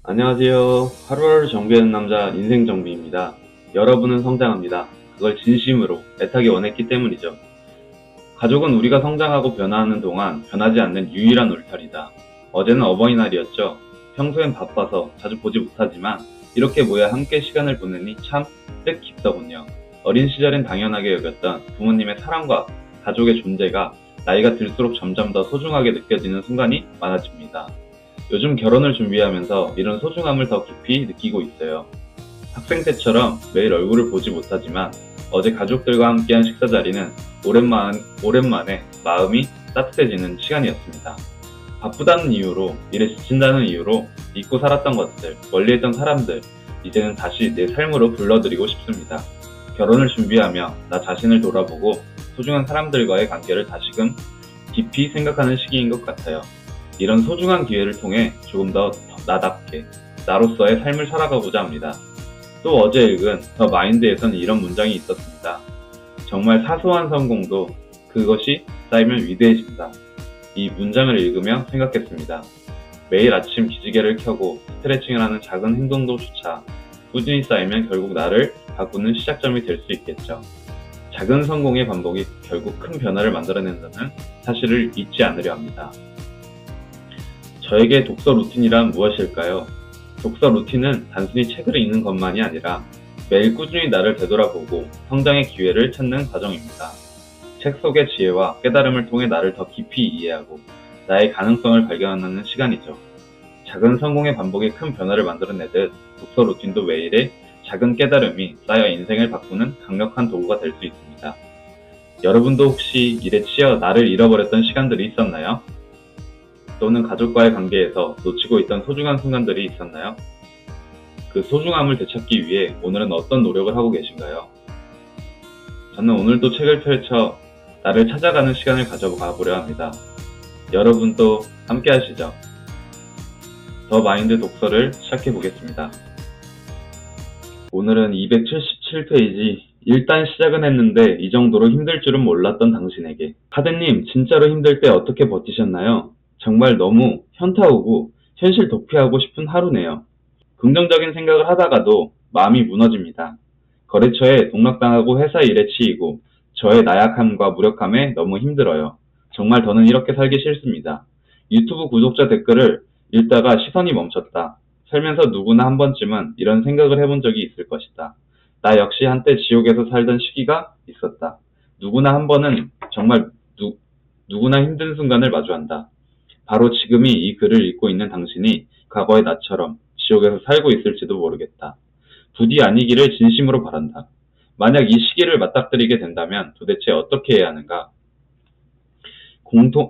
안녕하세요. 하루하루 정비하는 남자 인생정비입니다. 여러분은 성장합니다. 그걸 진심으로 애타게 원했기 때문이죠. 가족은 우리가 성장하고 변화하는 동안 변하지 않는 유일한 울타리다. 어제는 어버이날이었죠. 평소엔 바빠서 자주 보지 못하지만 이렇게 모여 함께 시간을 보내니 참 뜻깊더군요. 어린 시절엔 당연하게 여겼던 부모님의 사랑과 가족의 존재가 나이가 들수록 점점 더 소중하게 느껴지는 순간이 많아집니다. 요즘 결혼을 준비하면서 이런 소중함을 더 깊이 느끼고 있어요. 학생 때처럼 매일 얼굴을 보지 못하지만 어제 가족들과 함께한 식사 자리는 오랜만에 마음이 따뜻해지는 시간이었습니다. 바쁘다는 이유로, 일에 지친다는 이유로 잊고 살았던 것들, 멀리했던 사람들, 이제는 다시 내 삶으로 불러들이고 싶습니다. 결혼을 준비하며 나 자신을 돌아보고 소중한 사람들과의 관계를 다시금 깊이 생각하는 시기인 것 같아요. 이런 소중한 기회를 통해 조금 더 나답게, 나로서의 삶을 살아가고자 합니다. 또 어제 읽은 더 마인드에서는 이런 문장이 있었습니다. 정말 사소한 성공도 그것이 쌓이면 위대해진다. 이 문장을 읽으며 생각했습니다. 매일 아침 기지개를 켜고 스트레칭을 하는 작은 행동도조차 꾸준히 쌓이면 결국 나를 바꾸는 시작점이 될 수 있겠죠. 작은 성공의 반복이 결국 큰 변화를 만들어낸다는 사실을 잊지 않으려 합니다. 저에게 독서 루틴이란 무엇일까요? 독서 루틴은 단순히 책을 읽는 것만이 아니라 매일 꾸준히 나를 되돌아보고 성장의 기회를 찾는 과정입니다. 책 속의 지혜와 깨달음을 통해 나를 더 깊이 이해하고 나의 가능성을 발견하는 시간이죠. 작은 성공의 반복이 큰 변화를 만들어내듯 독서 루틴도 매일의 작은 깨달음이 쌓여 인생을 바꾸는 강력한 도구가 될 수 있습니다. 여러분도 혹시 일에 치여 나를 잃어버렸던 시간들이 있었나요? 또는 가족과의 관계에서 놓치고 있던 소중한 순간들이 있었나요? 그 소중함을 되찾기 위해 오늘은 어떤 노력을 하고 계신가요? 저는 오늘도 책을 펼쳐 나를 찾아가는 시간을 가져가 보려 합니다. 여러분도 함께 하시죠. 더 마인드 독서를 시작해 보겠습니다. 오늘은 277페이지. 일단 시작은 했는데 이 정도로 힘들 줄은 몰랐던 당신에게. 하드님, 진짜로 힘들 때 어떻게 버티셨나요? 정말 너무 현타 오고 현실 도피하고 싶은 하루네요. 긍정적인 생각을 하다가도 마음이 무너집니다. 거래처에 농락당하고 회사 일에 치이고 저의 나약함과 무력함에 너무 힘들어요. 정말 더는 이렇게 살기 싫습니다. 유튜브 구독자 댓글을 읽다가 시선이 멈췄다. 살면서 누구나 한 번쯤은 이런 생각을 해본 적이 있을 것이다. 나 역시 한때 지옥에서 살던 시기가 있었다. 누구나 한 번은 정말 누구나 힘든 순간을 마주한다. 바로 지금이 이 글을 읽고 있는 당신이 과거의 나처럼 지옥에서 살고 있을지도 모르겠다. 부디 아니기를 진심으로 바란다. 만약 이 시기를 맞닥뜨리게 된다면 도대체 어떻게 해야 하는가?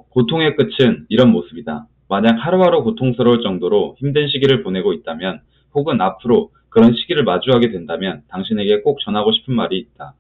고통의 끝은 이런 모습이다. 만약 하루하루 고통스러울 정도로 힘든 시기를 보내고 있다면 혹은 앞으로 그런 시기를 마주하게 된다면 당신에게 꼭 전하고 싶은 말이 있다.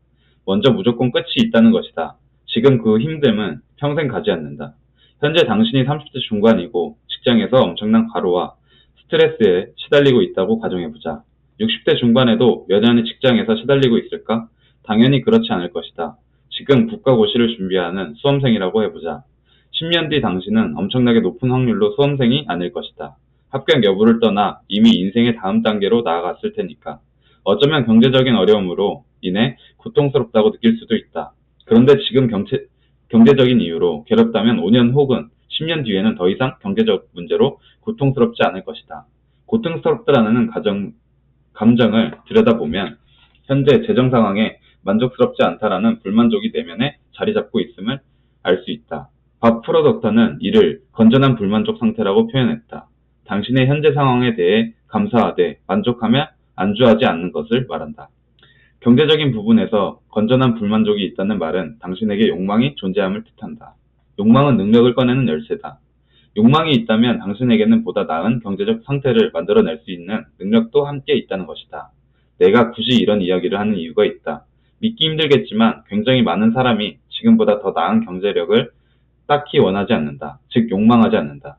먼저 무조건 끝이 있다는 것이다. 지금 그 힘듦은 평생 가지 않는다. 현재 당신이 30대 중반이고 직장에서 엄청난 과로와 스트레스에 시달리고 있다고 가정해보자. 60대 중반에도 여전히 직장에서 시달리고 있을까? 당연히 그렇지 않을 것이다. 지금 국가고시를 준비하는 수험생이라고 해보자. 10년 뒤 당신은 엄청나게 높은 확률로 수험생이 아닐 것이다. 합격 여부를 떠나 이미 인생의 다음 단계로 나아갔을 테니까. 어쩌면 경제적인 어려움으로 인해 고통스럽다고 느낄 수도 있다. 그런데 지금 경제적인 이유로 괴롭다면 5년 혹은 10년 뒤에는 더 이상 경제적 문제로 고통스럽지 않을 것이다. 고통스럽다라는 감정을 들여다보면 현재 재정 상황에 만족스럽지 않다라는 불만족이 내면에 자리 잡고 있음을 알 수 있다. 밥 프로덕터는 이를 건전한 불만족 상태라고 표현했다. 당신의 현재 상황에 대해 감사하되 만족하며 안주하지 않는 것을 말한다. 경제적인 부분에서 건전한 불만족이 있다는 말은 당신에게 욕망이 존재함을 뜻한다. 욕망은 능력을 꺼내는 열쇠다. 욕망이 있다면 당신에게는 보다 나은 경제적 상태를 만들어낼 수 있는 능력도 함께 있다는 것이다. 내가 굳이 이런 이야기를 하는 이유가 있다. 믿기 힘들겠지만 굉장히 많은 사람이 지금보다 더 나은 경제력을 딱히 원하지 않는다. 즉 욕망하지 않는다.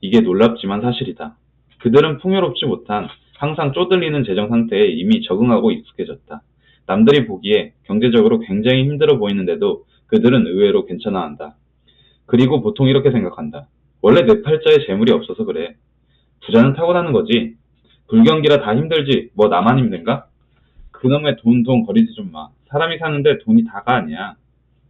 이게 놀랍지만 사실이다. 그들은 풍요롭지 못한 항상 쪼들리는 재정 상태에 이미 적응하고 익숙해졌다. 남들이 보기에 경제적으로 굉장히 힘들어 보이는데도 그들은 의외로 괜찮아한다. 그리고 보통 이렇게 생각한다. 원래 내 팔자에 재물이 없어서 그래. 부자는 타고나는 거지. 불경기라 다 힘들지. 뭐 나만 힘든가? 그놈의 돈 거리지 좀 마. 사람이 사는데 돈이 다가 아니야.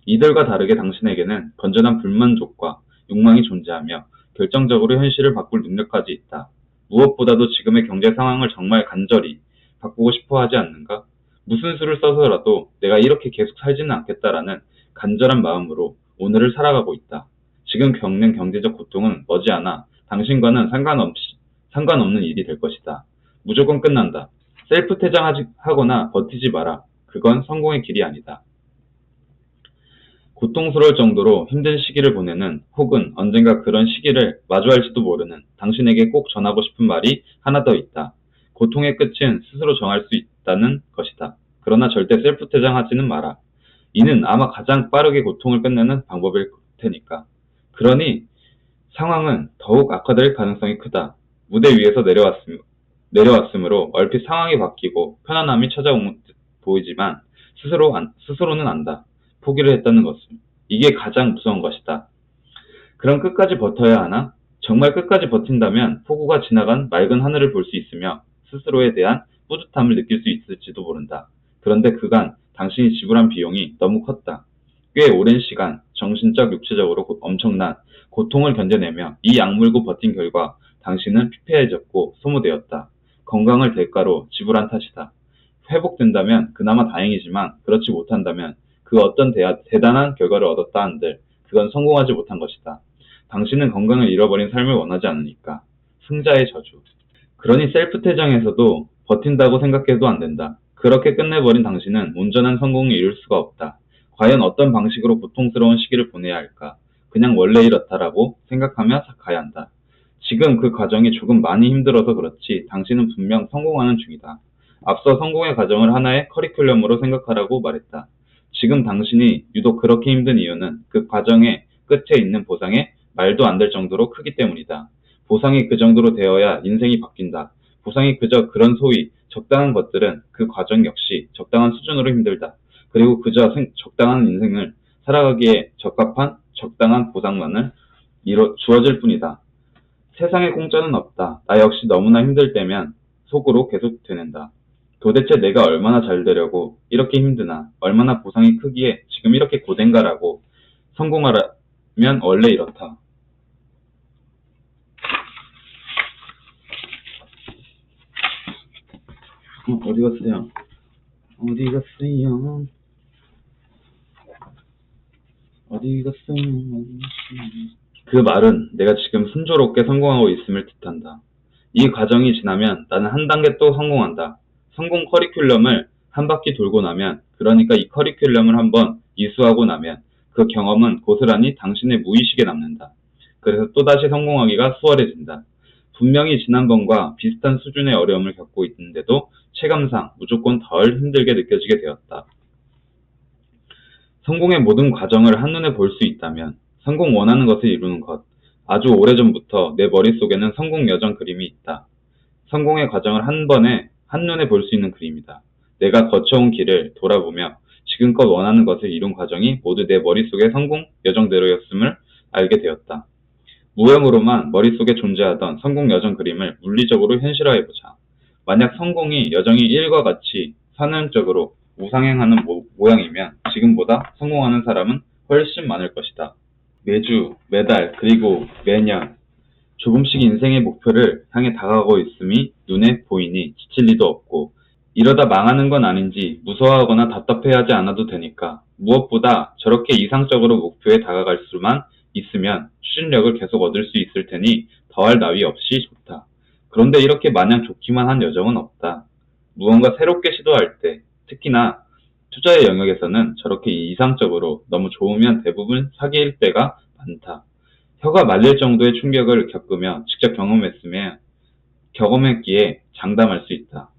이들과 다르게 당신에게는 건전한 불만족과 욕망이 존재하며 결정적으로 현실을 바꿀 능력까지 있다. 무엇보다도 지금의 경제 상황을 정말 간절히 바꾸고 싶어 하지 않는가? 무슨 수를 써서라도 내가 이렇게 계속 살지는 않겠다라는 간절한 마음으로 오늘을 살아가고 있다. 지금 겪는 경제적 고통은 머지않아 당신과는 상관없는 일이 될 것이다. 무조건 끝난다. 셀프 퇴장하거나 버티지 마라. 그건 성공의 길이 아니다. 고통스러울 정도로 힘든 시기를 보내는 혹은 언젠가 그런 시기를 마주할지도 모르는 당신에게 꼭 전하고 싶은 말이 하나 더 있다. 고통의 끝은 스스로 정할 수 있다는 것이다. 그러나 절대 셀프 퇴장하지는 마라. 이는 아마 가장 빠르게 고통을 끝내는 방법일 테니까. 그러니 상황은 더욱 악화될 가능성이 크다. 무대 위에서 내려왔으므로 얼핏 상황이 바뀌고 편안함이 찾아온 듯 보이지만 스스로는 안다. 포기를 했다는 것을. 이게 가장 무서운 것이다. 그럼 끝까지 버텨야 하나? 정말 끝까지 버틴다면 폭우가 지나간 맑은 하늘을 볼 수 있으며 스스로에 대한 뿌듯함을 느낄 수 있을지도 모른다. 그런데 그간 당신이 지불한 비용이 너무 컸다. 꽤 오랜 시간 정신적, 육체적으로 엄청난 고통을 견뎌내며 이 악물고 버틴 결과 당신은 피폐해졌고 소모되었다. 건강을 대가로 지불한 탓이다. 회복된다면 그나마 다행이지만 그렇지 못한다면 그 어떤 대단한 결과를 얻었다 한들 그건 성공하지 못한 것이다. 당신은 건강을 잃어버린 삶을 원하지 않으니까. 승자의 저주. 그러니 셀프 퇴장에서도 버틴다고 생각해도 안 된다. 그렇게 끝내버린 당신은 온전한 성공을 이룰 수가 없다. 과연 어떤 방식으로 고통스러운 시기를 보내야 할까? 그냥 원래 이렇다라고 생각하며 가야 한다. 지금 그 과정이 조금 많이 힘들어서 그렇지 당신은 분명 성공하는 중이다. 앞서 성공의 과정을 하나의 커리큘럼으로 생각하라고 말했다. 지금 당신이 유독 그렇게 힘든 이유는 그 과정의 끝에 있는 보상이 말도 안 될 정도로 크기 때문이다. 보상이 그 정도로 되어야 인생이 바뀐다. 보상이 그저 그런 소위 적당한 것들은 그 과정 역시 적당한 수준으로 힘들다. 그리고 그저 적당한 인생을 살아가기에 적합한 적당한 보상만을 주어질 뿐이다. 세상에 공짜는 없다. 나 역시 너무나 힘들 때면 속으로 계속 되낸다. 도대체 내가 얼마나 잘 되려고 이렇게 힘드나, 얼마나 보상이 크기에 지금 이렇게 고된가라고. 성공하려면 원래 이렇다. 어디 갔어요? 어디 갔어요? 어디 갔어요? 그 말은 내가 지금 순조롭게 성공하고 있음을 뜻한다. 이 과정이 지나면 나는 한 단계 또 성공한다. 성공 커리큘럼을 한 바퀴 돌고 나면, 그러니까 이 커리큘럼을 한번 이수하고 나면 그 경험은 고스란히 당신의 무의식에 남는다. 그래서 또다시 성공하기가 수월해진다. 분명히 지난번과 비슷한 수준의 어려움을 겪고 있는데도 체감상 무조건 덜 힘들게 느껴지게 되었다. 성공의 모든 과정을 한눈에 볼 수 있다면, 성공 원하는 것을 이루는 것, 아주 오래전부터 내 머릿속에는 성공 여정 그림이 있다. 성공의 과정을 한눈에 볼 수 있는 그림이다. 내가 거쳐온 길을 돌아보며 지금껏 원하는 것을 이룬 과정이 모두 내 머릿속의 성공 여정대로였음을 알게 되었다. 무형으로만 머릿속에 존재하던 성공 여정 그림을 물리적으로 현실화해보자. 만약 성공이 여정이 일과 같이 선행적으로 우상향하는 모양이면 지금보다 성공하는 사람은 훨씬 많을 것이다. 매주, 매달, 그리고 매년 조금씩 인생의 목표를 향해 다가가고 있음이 눈에 보이니 지칠 리도 없고, 이러다 망하는 건 아닌지 무서워하거나 답답해하지 않아도 되니까. 무엇보다 저렇게 이상적으로 목표에 다가갈 수만 있으면 추진력을 계속 얻을 수 있을 테니 더할 나위 없이 좋다. 그런데 이렇게 마냥 좋기만 한 여정은 없다. 무언가 새롭게 시도할 때, 특히나 투자의 영역에서는 저렇게 이상적으로 너무 좋으면 대부분 사기일 때가 많다. 혀가 말릴 정도의 충격을 겪으며 직접 경험했기에 장담할 수 있다.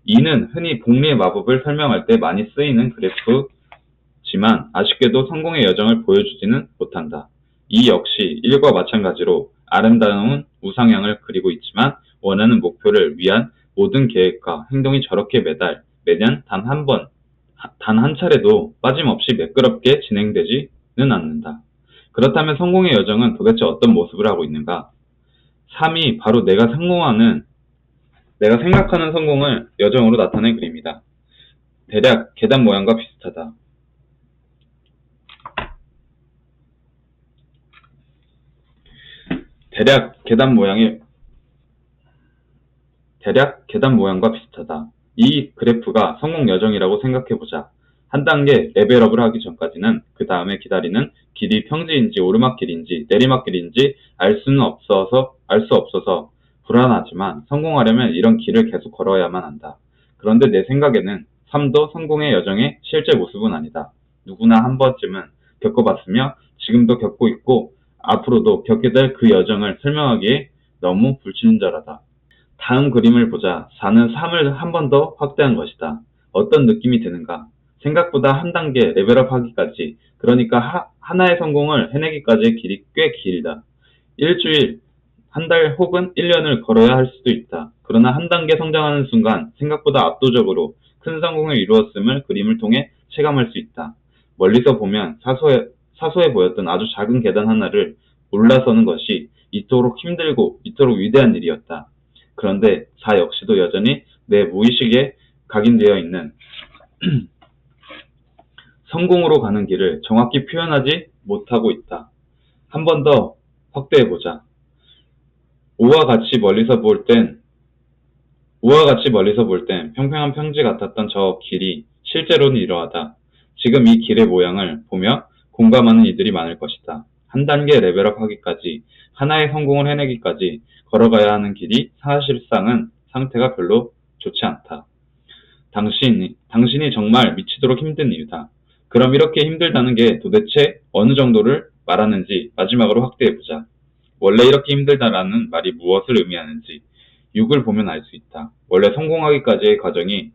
이는 흔히 복리의 마법을 설명할 때 많이 쓰이는 그래프지만 아쉽게도 성공의 여정을 보여주지는 못한다. 이 역시 일과 마찬가지로 아름다운 우상향을 그리고 있지만 원하는 목표를 위한 모든 계획과 행동이 저렇게 매년 단 한 차례도 빠짐없이 매끄럽게 진행되지는 않는다. 그렇다면 성공의 여정은 도대체 어떤 모습을 하고 있는가? 3이 바로 내가 생각하는 성공을 여정으로 나타낸 그림이다. 대략 계단 모양과 비슷하다. 대략 계단 모양과 비슷하다. 이 그래프가 성공 여정이라고 생각해보자. 한 단계 레벨업을 하기 전까지는 그 다음에 기다리는 길이 평지인지 오르막길인지 내리막길인지 알 수 없어서 불안하지만 성공하려면 이런 길을 계속 걸어야만 한다. 그런데 내 생각에는 삶도 성공의 여정의 실제 모습은 아니다. 누구나 한 번쯤은 겪어봤으며 지금도 겪고 있고 앞으로도 겪게 될 그 여정을 설명하기에 너무 불친절하다. 다음 그림을 보자. 4는 3을 한 번 더 확대한 것이다. 어떤 느낌이 드는가? 생각보다 한 단계 레벨업 하기까지, 그러니까 하나의 성공을 해내기까지의 길이 꽤 길다. 일주일, 한 달 혹은 1년을 걸어야 할 수도 있다. 그러나 한 단계 성장하는 순간 생각보다 압도적으로 큰 성공을 이루었음을 그림을 통해 체감할 수 있다. 멀리서 보면 사소해 보였던 아주 작은 계단 하나를 올라서는 것이 이토록 힘들고 이토록 위대한 일이었다. 그런데 4 역시도 여전히 내 무의식에 각인되어 있는 성공으로 가는 길을 정확히 표현하지 못하고 있다. 한 번 더 확대해보자. 5와 같이 멀리서 볼 땐 평평한 평지 같았던 저 길이 실제로는 이러하다. 지금 이 길의 모양을 보며 공감하는 이들이 많을 것이다. 한 단계 레벨업 하기까지, 하나의 성공을 해내기까지 걸어가야 하는 길이 사실상은 상태가 별로 좋지 않다. 당신이 정말 미치도록 힘든 이유다. 그럼 이렇게 힘들다는 게 도대체 어느 정도를 말하는지 마지막으로 확대해보자. 원래 이렇게 힘들다라는 말이 무엇을 의미하는지 6을 보면 알 수 있다. 원래 성공하기까지의 과정이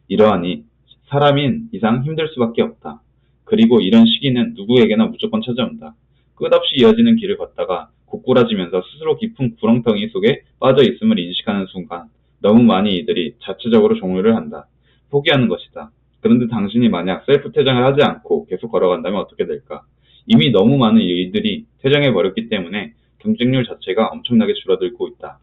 이러하니 사람인 이상 힘들 수밖에 없다. 그리고 이런 시기는 누구에게나 무조건 찾아온다. 끝없이 이어지는 길을 걷다가 고꾸라지면서 스스로 깊은 구렁텅이 속에 빠져 있음을 인식하는 순간 너무 많은 이들이 자체적으로 종료를 한다. 포기하는 것이다. 그런데 당신이 만약 셀프 퇴장을 하지 않고 계속 걸어간다면 어떻게 될까? 이미 너무 많은 이들이 퇴장해버렸기 때문에 경쟁률 자체가 엄청나게 줄어들고 있다.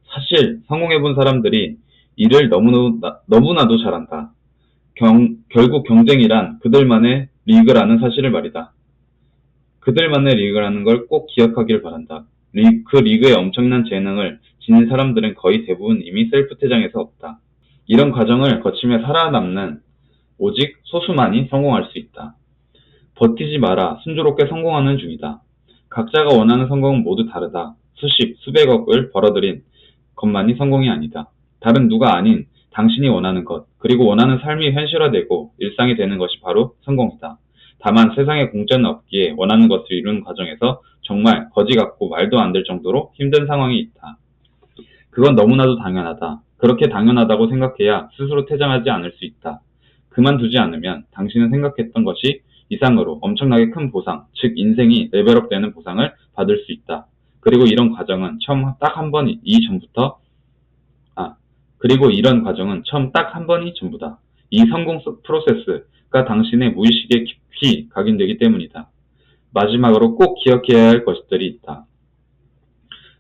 사실 성공해본 사람들이 일을 너무나도 잘한다. 결국 경쟁이란 그들만의 리그라는 사실을 말이다. 그들만의 리그라는 걸 꼭 기억하길 바란다. 그 리그에 엄청난 재능을 지닌 사람들은 거의 대부분 이미 셀프 퇴장에서 없다. 이런 과정을 거치며 살아남는 오직 소수만이 성공할 수 있다. 버티지 마라. 순조롭게 성공하는 중이다. 각자가 원하는 성공은 모두 다르다. 수십, 수백억을 벌어들인 것만이 성공이 아니다. 다른 누가 아닌 당신이 원하는 것, 그리고 원하는 삶이 현실화되고 일상이 되는 것이 바로 성공이다. 다만 세상에 공짜는 없기에 원하는 것을 이루는 과정에서 정말 거지 같고 말도 안 될 정도로 힘든 상황이 있다. 그건 너무나도 당연하다. 그렇게 당연하다고 생각해야 스스로 퇴장하지 않을 수 있다. 그만두지 않으면 당신은 생각했던 것이 이상으로 엄청나게 큰 보상, 즉 인생이 레벨업되는 보상을 받을 수 있다. 그리고 이런 과정은 처음 딱 한 번이 전부다. 이 성공 프로세스가 당신의 무의식에 깊이 각인되기 때문이다. 마지막으로 꼭 기억해야 할 것들이 있다.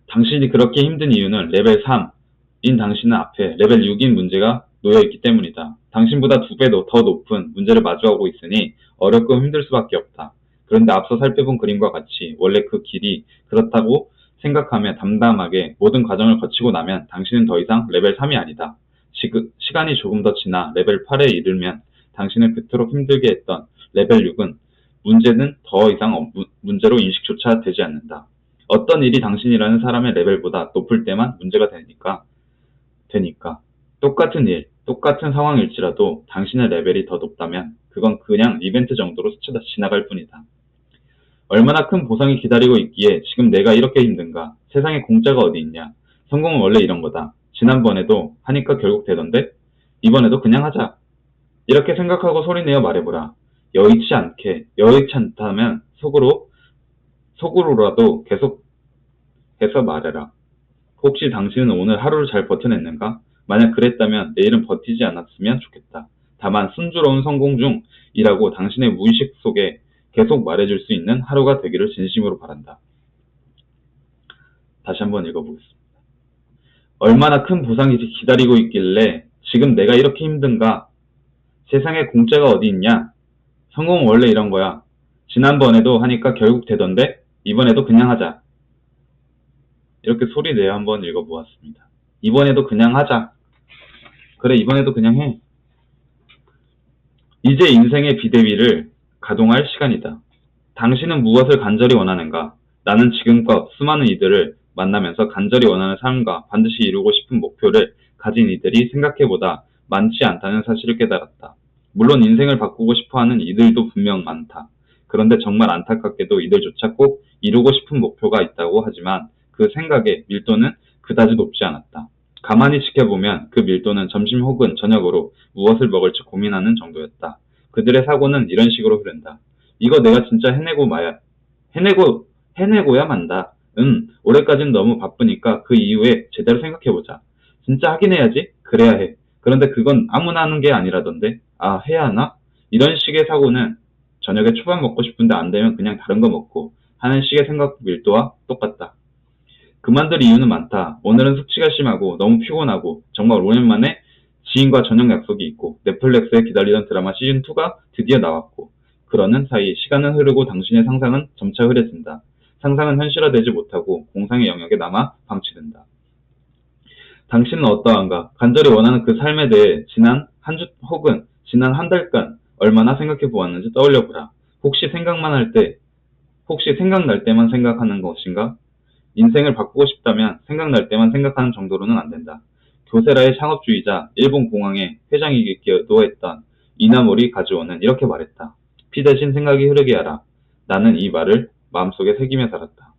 당신이 그렇게 힘든 이유는 레벨 3인 당신은 앞에 레벨 6인 문제가 놓여있기 때문이다. 당신보다 2배 더 높은 문제를 마주하고 있으니 어렵고 힘들 수밖에 없다. 그런데 앞서 살펴본 그림과 같이 원래 그 길이 그렇다고 생각하며 담담하게 모든 과정을 거치고 나면 당신은 더 이상 레벨 3이 아니다. 시간이 조금 더 지나 레벨 8에 이르면 당신을 그토록 힘들게 했던 레벨 6은 문제는 더 이상 문제로 인식조차 되지 않는다. 어떤 일이 당신이라는 사람의 레벨보다 높을 때만 문제가 되니까. 똑같은 일, 똑같은 상황일지라도 당신의 레벨이 더 높다면 그건 그냥 이벤트 정도로 스쳐 지나갈 뿐이다. 얼마나 큰 보상이 기다리고 있기에 지금 내가 이렇게 힘든가? 세상에 공짜가 어디 있냐? 성공은 원래 이런 거다. 지난번에도 하니까 결국 되던데? 이번에도 그냥 하자. 이렇게 생각하고 소리내어 말해보라. 여의치 않다면 속으로라도 계속해서 말해라. 혹시 당신은 오늘 하루를 잘 버텨냈는가? 만약 그랬다면 내일은 버티지 않았으면 좋겠다. 다만 순조로운 성공 중이라고 당신의 무의식 속에 계속 말해줄 수 있는 하루가 되기를 진심으로 바란다. 다시 한번 읽어보겠습니다. 얼마나 큰 보상이 기다리고 있길래 지금 내가 이렇게 힘든가? 세상에 공짜가 어디 있냐? 성공은 원래 이런 거야. 지난번에도 하니까 결국 되던데 이번에도 그냥 하자. 이렇게 소리 내어 한번 읽어보았습니다. 이번에도 그냥 하자. 그래, 이번에도 그냥 해. 이제 인생의 비대위를 가동할 시간이다. 당신은 무엇을 간절히 원하는가? 나는 지금껏 수많은 이들을 만나면서 간절히 원하는 삶과 반드시 이루고 싶은 목표를 가진 이들이 생각해보다 많지 않다는 사실을 깨달았다. 물론 인생을 바꾸고 싶어하는 이들도 분명 많다. 그런데 정말 안타깝게도 이들조차 꼭 이루고 싶은 목표가 있다고 하지만 그 생각의 밀도는 그다지 높지 않았다. 가만히 지켜보면 그 밀도는 점심 혹은 저녁으로 무엇을 먹을지 고민하는 정도였다. 그들의 사고는 이런 식으로 흐른다. 이거 내가 진짜 해내고야 만다. 올해까진 너무 바쁘니까 그 이후에 제대로 생각해보자. 진짜 하긴 해야지? 그래야 해. 그런데 그건 아무나 하는 게 아니라던데? 아, 해야 하나? 이런 식의 사고는 저녁에 초밥 먹고 싶은데 안 되면 그냥 다른 거 먹고 하는 식의 생각 밀도와 똑같다. 그만둘 이유는 많다. 오늘은 숙취가 심하고 너무 피곤하고 정말 오랜만에 지인과 저녁 약속이 있고 넷플릭스에 기다리던 드라마 시즌2가 드디어 나왔고 그러는 사이 시간은 흐르고 당신의 상상은 점차 흐려진다. 상상은 현실화되지 못하고 공상의 영역에 남아 방치된다. 당신은 어떠한가? 간절히 원하는 그 삶에 대해 지난 한 주 혹은 지난 한 달간 얼마나 생각해 보았는지 떠올려 보라. 혹시 생각날 때만 생각하는 것인가? 인생을 바꾸고 싶다면 생각날 때만 생각하는 정도로는 안 된다. 교세라의 창업주의자, 일본 공항의 회장이기도 했던 이나모리 가즈오는 이렇게 말했다. 피 대신 생각이 흐르게 하라. 나는 이 말을 마음속에 새기며 살았다.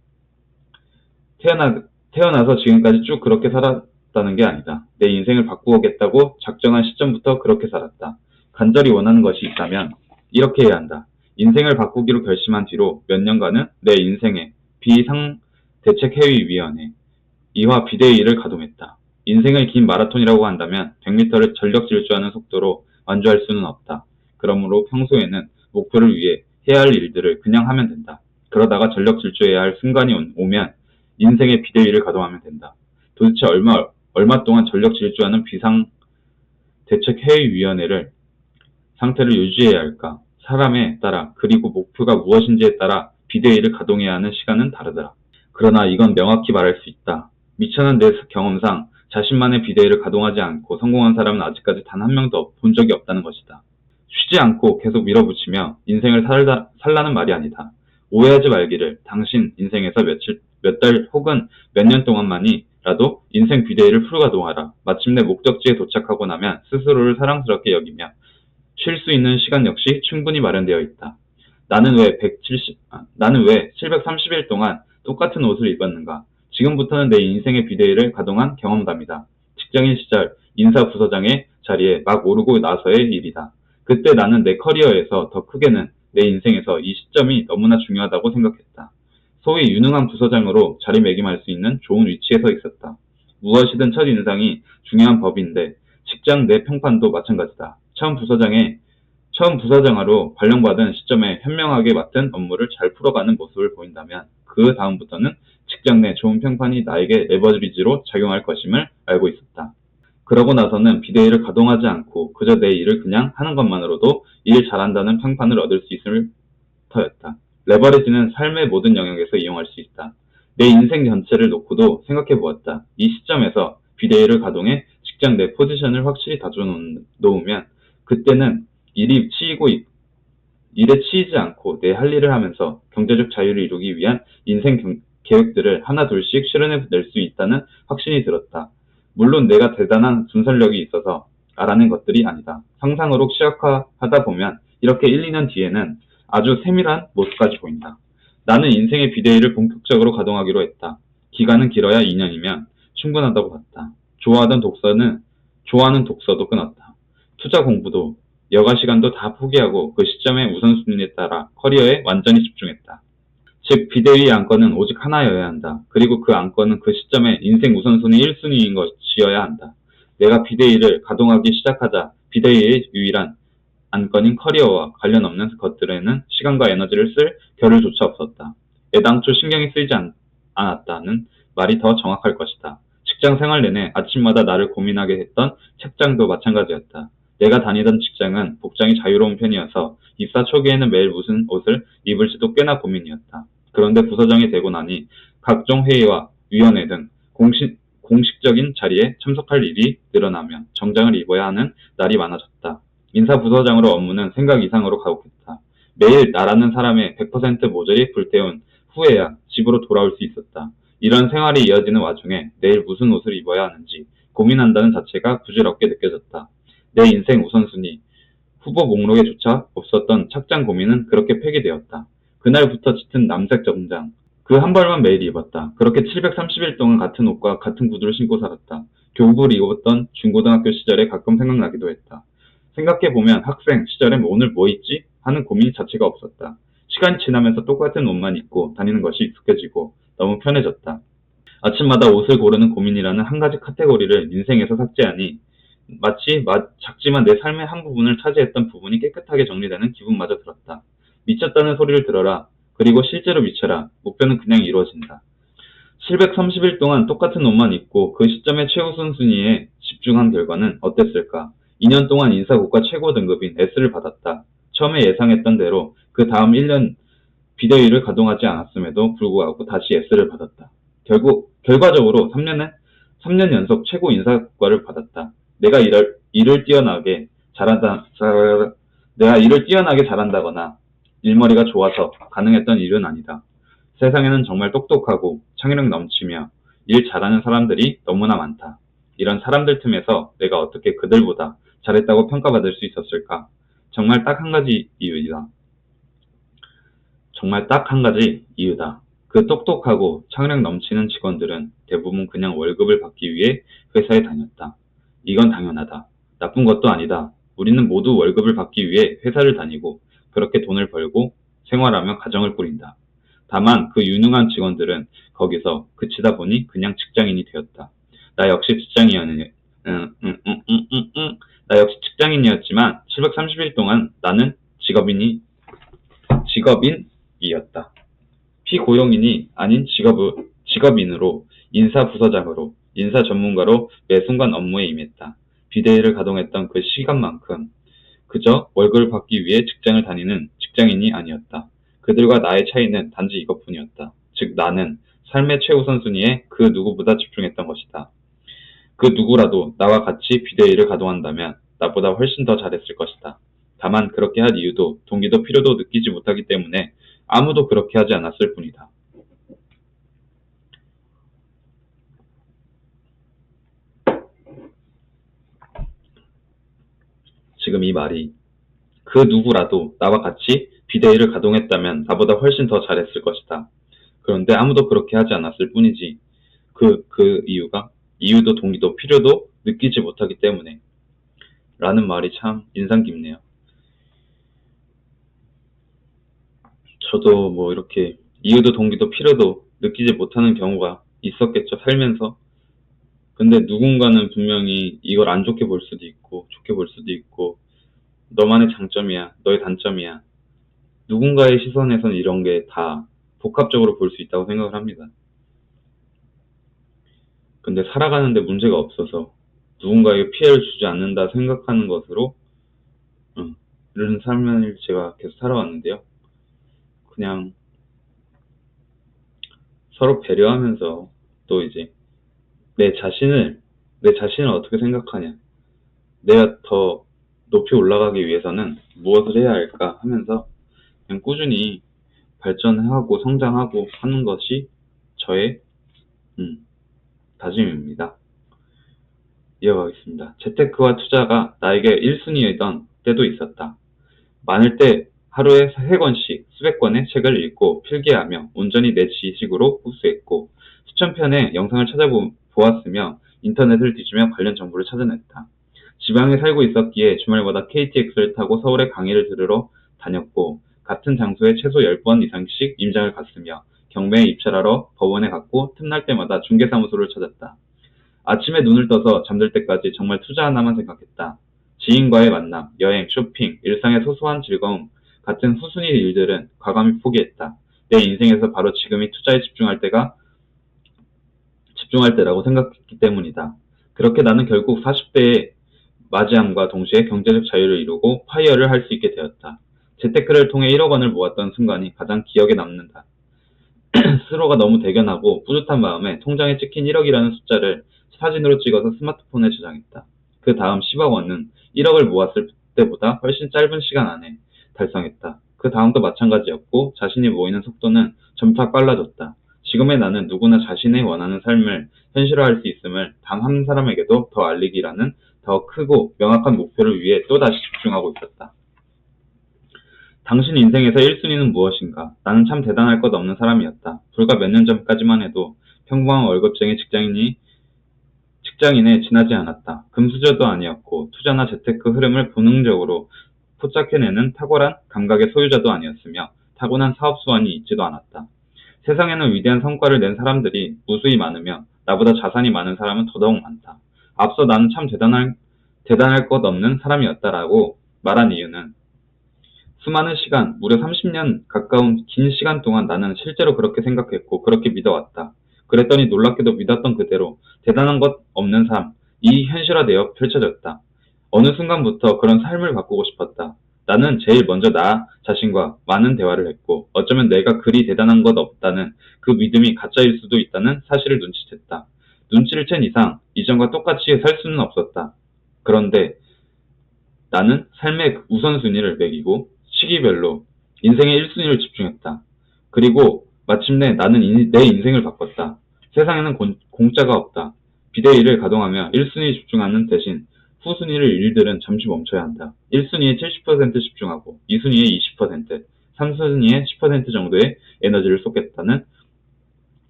태어나서 지금까지 쭉 그렇게 살았다는 게 아니다. 내 인생을 바꾸겠다고 작정한 시점부터 그렇게 살았다. 간절히 원하는 것이 있다면 이렇게 해야 한다. 인생을 바꾸기로 결심한 뒤로 몇 년간은 내 인생의 비상대책회의위원회 이화 비대위를 가동했다. 인생을 긴 마라톤이라고 한다면 100m를 전력 질주하는 속도로 완주할 수는 없다. 그러므로 평소에는 목표를 위해 해야 할 일들을 그냥 하면 된다. 그러다가 전력 질주해야 할 순간이 오면 인생의 비대위를 가동하면 된다. 도대체 얼마 동안 전력 질주하는 비상대책회의위원회를 상태를 유지해야 할까? 사람에 따라 그리고 목표가 무엇인지에 따라 비대위를 가동해야 하는 시간은 다르더라. 그러나 이건 명확히 말할 수 있다. 미천한 내 경험상 자신만의 비대위를 가동하지 않고 성공한 사람은 아직까지 단 한 명도 본 적이 없다는 것이다. 쉬지 않고 계속 밀어붙이며 인생을 살라는 말이 아니다. 오해하지 말기를. 당신 인생에서 몇 달 혹은 몇 년 동안만이라도 인생 비대위를 풀 가동하라. 마침내 목적지에 도착하고 나면 스스로를 사랑스럽게 여기며 쉴 수 있는 시간 역시 충분히 마련되어 있다. 나는 왜 730일 동안 똑같은 옷을 입었는가? 지금부터는 내 인생의 비대위를 가동한 경험담이다. 직장인 시절 인사부서장의 자리에 막 오르고 나서의 일이다. 그때 나는 내 커리어에서 더 크게는 내 인생에서 이 시점이 너무나 중요하다고 생각했다. 소위 유능한 부서장으로 자리매김할 수 있는 좋은 위치에 서 있었다. 무엇이든 첫 인상이 중요한 법인데 직장 내 평판도 마찬가지다. 처음 부서장으로 발령받은 시점에 현명하게 맡은 업무를 잘 풀어가는 모습을 보인다면 그 다음부터는 직장 내 좋은 평판이 나에게 레버리지로 작용할 것임을 알고 있었다. 그러고 나서는 비대위를 가동하지 않고 그저 내 일을 그냥 하는 것만으로도 일 잘한다는 평판을 얻을 수 있을 터였다. 레버리지는 삶의 모든 영역에서 이용할 수 있다. 내 인생 전체를 놓고도 생각해 보았다. 이 시점에서 비대위를 가동해 직장 내 포지션을 확실히 다져놓으면 그때는 일에 치이지 않고 내 할 일을 하면서 경제적 자유를 이루기 위한 인생 계획들을 하나 둘씩 실현해낼 수 있다는 확신이 들었다. 물론 내가 대단한 분석력이 있어서 알아낸 것들이 아니다. 상상으로 시각화하다 보면 이렇게 1, 2년 뒤에는 아주 세밀한 모습까지 보인다. 나는 인생의 비대위를 본격적으로 가동하기로 했다. 기간은 길어야 2년이면 충분하다고 봤다. 좋아하는 독서도 끊었다. 투자 공부도 여가 시간도 다 포기하고 그 시점의 우선순위에 따라 커리어에 완전히 집중했다. 즉 비대위 안건은 오직 하나여야 한다. 그리고 그 안건은 그 시점에 인생 우선순위 1순위인 것이어야 한다. 내가 비대위를 가동하기 시작하자 비대위의 유일한 안건인 커리어와 관련 없는 것들에는 시간과 에너지를 쓸 겨를조차 없었다. 애당초 신경이 쓰이지 않았다는 말이 더 정확할 것이다. 직장 생활 내내 아침마다 나를 고민하게 했던 책장도 마찬가지였다. 내가 다니던 직장은 복장이 자유로운 편이어서 입사 초기에는 매일 무슨 옷을 입을지도 꽤나 고민이었다. 그런데 부서장이 되고 나니 각종 회의와 위원회 등 공식적인 자리에 참석할 일이 늘어나며 정장을 입어야 하는 날이 많아졌다. 인사부서장으로 업무는 생각 이상으로 가혹했다. 매일 나라는 사람의 100% 모조리 불태운 후에야 집으로 돌아올 수 있었다. 이런 생활이 이어지는 와중에 내일 무슨 옷을 입어야 하는지 고민한다는 자체가 부질없게 느껴졌다. 내 인생 우선순위, 후보 목록에조차 없었던 착장 고민은 그렇게 폐기되었다. 그날부터 짙은 남색 정장, 그 한 벌만 매일 입었다. 그렇게 730일 동안 같은 옷과 같은 구두를 신고 살았다. 교복을 입었던 중고등학교 시절에 가끔 생각나기도 했다. 생각해보면 학생 시절에 오늘 뭐 입지? 하는 고민 자체가 없었다. 시간이 지나면서 똑같은 옷만 입고 다니는 것이 익숙해지고 너무 편해졌다. 아침마다 옷을 고르는 고민이라는 한 가지 카테고리를 인생에서 삭제하니 마치 작지만 내 삶의 한 부분을 차지했던 부분이 깨끗하게 정리되는 기분마저 들었다. 미쳤다는 소리를 들어라. 그리고 실제로 미쳐라. 목표는 그냥 이루어진다. 730일 동안 똑같은 옷만 입고 그 시점의 최우선순위에 집중한 결과는 어땠을까? 2년 동안 인사고과 최고 등급인 S를 받았다. 처음에 예상했던 대로 그 다음 1년 비대위를 가동하지 않았음에도 불구하고 다시 S를 받았다. 결과적으로 3년 연속 최고 인사고과를 받았다. 내가 일을 뛰어나게 잘한다거나 일머리가 좋아서 가능했던 일은 아니다. 세상에는 정말 똑똑하고 창의력 넘치며 일 잘하는 사람들이 너무나 많다. 이런 사람들 틈에서 내가 어떻게 그들보다 잘했다고 평가받을 수 있었을까? 정말 딱 한 가지 이유이다. 그 똑똑하고 창의력 넘치는 직원들은 대부분 그냥 월급을 받기 위해 회사에 다녔다. 이건 당연하다. 나쁜 것도 아니다. 우리는 모두 월급을 받기 위해 회사를 다니고 그렇게 돈을 벌고 생활하며 가정을 꾸린다. 다만 그 유능한 직원들은 거기서 그치다 보니 그냥 직장인이 되었다. 나 역시 직장인이었지만 730일 동안 나는 직업인이었다. 피고용인이 아닌 직업인으로, 인사부서장으로, 인사 전문가로 매 순간 업무에 임했다. 비대위를 가동했던 그 시간만큼 그저 월급을 받기 위해 직장을 다니는 직장인이 아니었다. 그들과 나의 차이는 단지 이것뿐이었다. 즉 나는 삶의 최우선순위에 그 누구보다 집중했던 것이다. 그 누구라도 나와 같이 비대위를 가동한다면 나보다 훨씬 더 잘했을 것이다. 다만 그렇게 할 이유도 동기도 필요도 느끼지 못하기 때문에 아무도 그렇게 하지 않았을 뿐이다. 지금 이 말이 그 누구라도 나와 같이 비대위를 가동했다면 나보다 훨씬 더 잘했을 것이다. 그런데 아무도 그렇게 하지 않았을 뿐이지. 이유도 동기도 필요도 느끼지 못하기 때문에. 라는 말이 참 인상 깊네요. 저도 뭐 이렇게 이유도 동기도 필요도 느끼지 못하는 경우가 있었겠죠, 살면서. 근데 누군가는 분명히 이걸 안 좋게 볼 수도 있고, 좋게 볼 수도 있고, 너만의 장점이야, 너의 단점이야. 누군가의 시선에선 이런 게 다 복합적으로 볼 수 있다고 생각을 합니다. 근데 살아가는데 문제가 없어서 누군가에게 피해를 주지 않는다 생각하는 것으로 이런 삶을 제가 계속 살아왔는데요. 그냥 서로 배려하면서 또 이제 내 자신을 어떻게 생각하냐, 내가 더 높이 올라가기 위해서는 무엇을 해야 할까 하면서 그냥 꾸준히 발전하고 성장하고 하는 것이 저의 다짐입니다. 이어가겠습니다. 재테크와 투자가 나에게 1순위이던 때도 있었다. 많을 때 하루에 3권씩 수백 권의 책을 읽고 필기하며 온전히 내 지식으로 흡수했고 수천 편의 영상을 찾아보았으며 인터넷을 뒤지며 관련 정보를 찾아냈다. 지방에 살고 있었기에 주말마다 KTX를 타고 서울에 강의를 들으러 다녔고 같은 장소에 최소 10번 이상씩 임장을 갔으며 경매에 입찰하러 법원에 갔고 틈날 때마다 중개사무소를 찾았다. 아침에 눈을 떠서 잠들 때까지 정말 투자 하나만 생각했다. 지인과의 만남, 여행, 쇼핑, 일상의 소소한 즐거움 같은 후순위 일들은 과감히 포기했다. 내 인생에서 바로 지금이 투자에 집중할 때가 집중할 때라고 생각했기 때문이다. 그렇게 나는 결국 40대의 맞이함과 동시에 경제적 자유를 이루고 파이어를 할 수 있게 되었다. 재테크를 통해 1억 원을 모았던 순간이 가장 기억에 남는다. 스스로가 너무 대견하고 뿌듯한 마음에 통장에 찍힌 1억이라는 숫자를 사진으로 찍어서 스마트폰에 저장했다. 그 다음 10억 원은 1억을 모았을 때보다 훨씬 짧은 시간 안에 달성했다. 그 다음도 마찬가지였고 자신이 모이는 속도는 점차 빨라졌다. 지금의 나는 누구나 자신의 원하는 삶을 현실화할 수 있음을 단 한 사람에게도 더 알리기라는 더 크고 명확한 목표를 위해 또다시 집중하고 있었다. 당신 인생에서 1순위는 무엇인가? 나는 참 대단할 것 없는 사람이었다. 불과 몇 년 전까지만 해도 평범한 월급쟁이 직장인에 지나지 않았다. 금수저도 아니었고 투자나 재테크 흐름을 본능적으로 포착해내는 탁월한 감각의 소유자도 아니었으며 타고난 사업 수완이 있지도 않았다. 세상에는 위대한 성과를 낸 사람들이 무수히 많으며 나보다 자산이 많은 사람은 더더욱 많다. 앞서 나는 참 대단할 것 없는 사람이었다라고 말한 이유는 수많은 시간, 무려 30년 가까운 긴 시간 동안 나는 실제로 그렇게 생각했고 그렇게 믿어왔다. 그랬더니 놀랍게도 믿었던 그대로 대단한 것 없는 삶, 이 현실화되어 펼쳐졌다. 어느 순간부터 그런 삶을 바꾸고 싶었다. 나는 제일 먼저 나 자신과 많은 대화를 했고 어쩌면 내가 그리 대단한 것 없다는 그 믿음이 가짜일 수도 있다는 사실을 눈치챘다. 눈치를 챈 이상 이전과 똑같이 살 수는 없었다. 그런데 나는 삶의 우선순위를 매기고 시기별로 인생의 1순위를 집중했다. 그리고 마침내 나는 내 인생을 바꿨다. 세상에는 공짜가 없다. 비대위를 가동하며 1순위에 집중하는 대신 후순위를 일들은 잠시 멈춰야 한다. 1순위에 70% 집중하고 2순위에 20%, 3순위에 10% 정도의 에너지를 쏟겠다는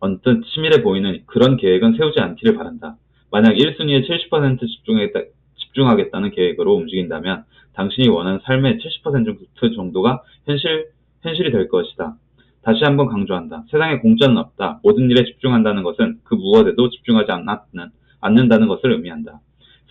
언뜻 치밀해 보이는 그런 계획은 세우지 않기를 바란다. 만약 1순위에 70% 집중하겠다는 계획으로 움직인다면 당신이 원하는 삶의 70% 정도가 현실이 될 것이다. 다시 한번 강조한다. 세상에 공짜는 없다. 모든 일에 집중한다는 것은 그 무엇에도 집중하지 않는다는 것을 의미한다.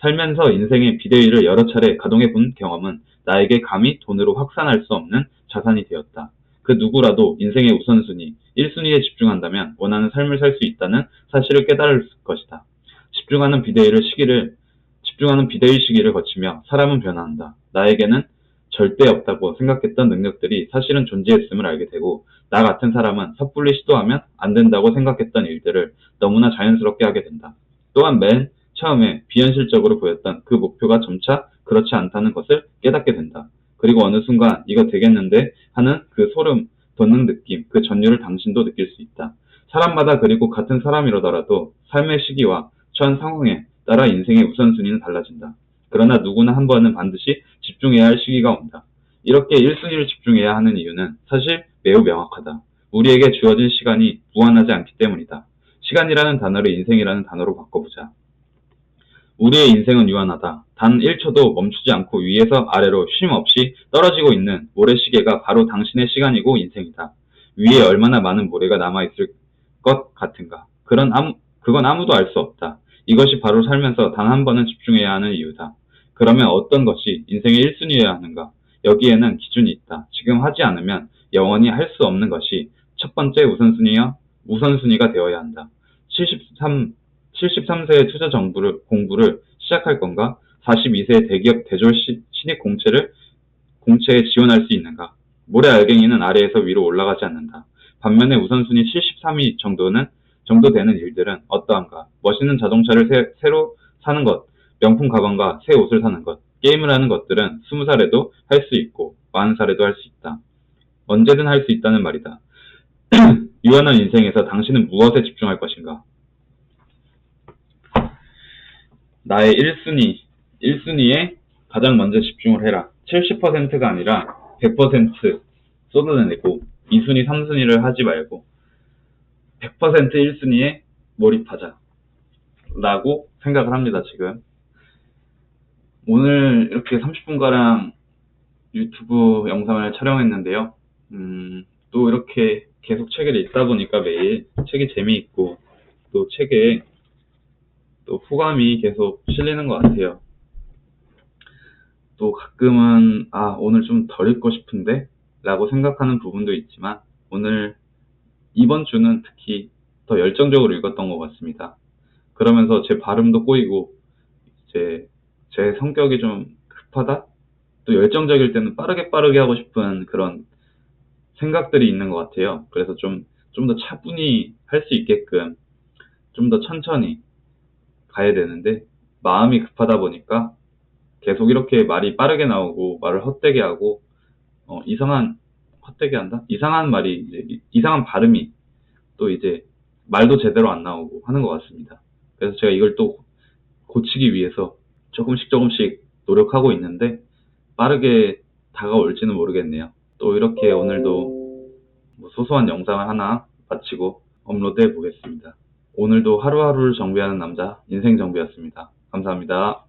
살면서 인생의 비대위를 여러 차례 가동해 본 경험은 나에게 감히 돈으로 확산할 수 없는 자산이 되었다. 그 누구라도 인생의 우선순위, 1순위에 집중한다면 원하는 삶을 살 수 있다는 사실을 깨달을 것이다. 집중하는 비대위 시기를 거치며 사람은 변화한다. 나에게는 절대 없다고 생각했던 능력들이 사실은 존재했음을 알게 되고 나 같은 사람은 섣불리 시도하면 안 된다고 생각했던 일들을 너무나 자연스럽게 하게 된다. 또한 맨 처음에 비현실적으로 보였던 그 목표가 점차 그렇지 않다는 것을 깨닫게 된다. 그리고 어느 순간 이거 되겠는데 하는 그 소름 돋는 느낌, 그 전율을 당신도 느낄 수 있다. 사람마다 그리고 같은 사람이라더라도 삶의 시기와 처한 상황에 따라 인생의 우선순위는 달라진다. 그러나 누구나 한 번은 반드시 집중해야 할 시기가 온다. 이렇게 1순위를 집중해야 하는 이유는 사실 매우 명확하다. 우리에게 주어진 시간이 무한하지 않기 때문이다. 시간이라는 단어를 인생이라는 단어로 바꿔보자. 우리의 인생은 유한하다. 단 1초도 멈추지 않고 위에서 아래로 쉼 없이 떨어지고 있는 모래시계가 바로 당신의 시간이고 인생이다. 위에 얼마나 많은 모래가 남아있을 것 같은가. 그건 아무도 알 수 없다. 이것이 바로 살면서 단 한 번은 집중해야 하는 이유다. 그러면 어떤 것이 인생의 1순위여야 하는가? 여기에는 기준이 있다. 지금 하지 않으면 영원히 할 수 없는 것이 첫 번째 우선순위가 되어야 한다. 73세의 투자 공부를 시작할 건가? 42세의 대기업 대졸 신입 공채에 지원할 수 있는가? 모래 알갱이는 아래에서 위로 올라가지 않는다. 반면에 우선순위 73위 정도 되는 일들은 어떠한가? 멋있는 자동차를 새로 사는 것, 명품 가방과 새 옷을 사는 것, 게임을 하는 것들은 20살에도 할 수 있고 40살에도 할 수 있다. 언제든 할 수 있다는 말이다. 유한한 인생에서 당신은 무엇에 집중할 것인가? 나의 1순위에 가장 먼저 집중을 해라. 70%가 아니라 100% 쏟아내고 2순위, 3순위를 하지 말고 100% 1순위에 몰입하자 라고 생각을 합니다. 지금 오늘 이렇게 30분가량 유튜브 영상을 촬영했는데요. 또 이렇게 계속 책을 읽다 보니까 매일 책이 재미있고 또 책에 또 호감이 계속 실리는 것 같아요. 또 가끔은 오늘 좀 덜 읽고 싶은데 라고 생각하는 부분도 있지만 이번 주는 특히 더 열정적으로 읽었던 것 같습니다. 그러면서 제 발음도 꼬이고, 이제 제 성격이 좀 급하다? 또 열정적일 때는 빠르게 하고 싶은 그런 생각들이 있는 것 같아요. 그래서 좀 더 차분히 할 수 있게끔 좀 더 천천히 가야 되는데, 마음이 급하다 보니까 계속 이렇게 말이 빠르게 나오고, 말을 헛되게 하고, 헛되게 한다? 이상한 말이, 이제, 이상한 발음이 또 이제 말도 제대로 안 나오고 하는 것 같습니다. 그래서 제가 이걸 또 고치기 위해서 조금씩 노력하고 있는데, 빠르게 다가올지는 모르겠네요. 또 이렇게 오늘도 뭐 소소한 영상을 하나 마치고 업로드해 보겠습니다. 오늘도 하루하루를 정비하는 남자, 인생정비였습니다. 감사합니다.